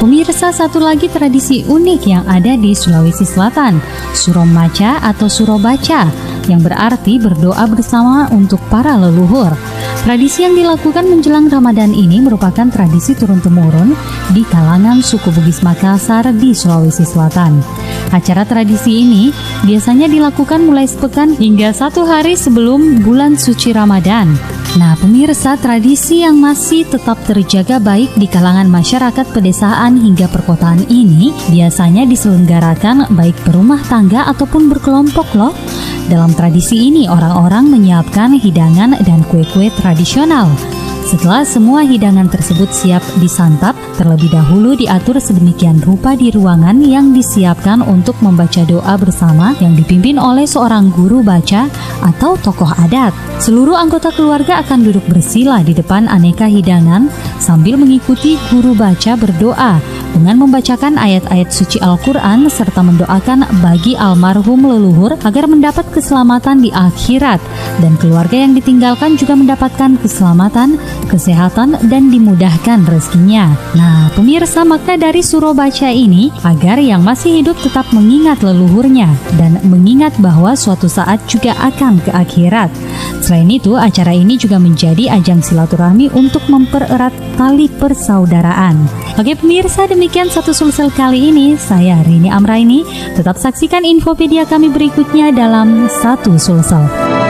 Pemirsa, satu lagi tradisi unik yang ada di Sulawesi Selatan, Suro Maca atau Suro Baca, yang berarti berdoa bersama untuk para leluhur. Tradisi yang dilakukan menjelang Ramadan ini merupakan tradisi turun-temurun di kalangan suku Bugis Makassar di Sulawesi Selatan. Acara tradisi ini biasanya dilakukan mulai sepekan hingga 1 hari sebelum bulan suci Ramadan. Nah, pemirsa, tradisi yang masih tetap terjaga baik di kalangan masyarakat pedesaan hingga perkotaan ini biasanya diselenggarakan baik berumah tangga ataupun berkelompok loh. Dalam tradisi ini, orang-orang menyiapkan hidangan dan kue-kue tradisional. Setelah semua hidangan tersebut siap disantap, terlebih dahulu diatur sedemikian rupa di ruangan yang disiapkan untuk membaca doa bersama yang dipimpin oleh seorang guru baca atau tokoh adat. Seluruh anggota keluarga akan duduk bersila di depan aneka hidangan sambil mengikuti guru baca berdoa dengan membacakan ayat-ayat suci Al-Quran serta mendoakan bagi almarhum leluhur agar mendapat keselamatan di akhirat dan keluarga yang ditinggalkan juga mendapatkan keselamatan, kesehatan, dan dimudahkan rezekinya. Nah, pemirsa, maka dari Suro Baca ini agar yang masih hidup tetap mengingat leluhurnya dan mengingat bahwa suatu saat juga akan ke akhirat. Selain itu, acara ini juga menjadi ajang silaturahmi untuk mempererat tali persaudaraan. Oke pemirsa, demikian Satu Sulsel kali ini. Saya Rini Amraini. Tetap saksikan infopedia kami berikutnya dalam Satu Sulsel.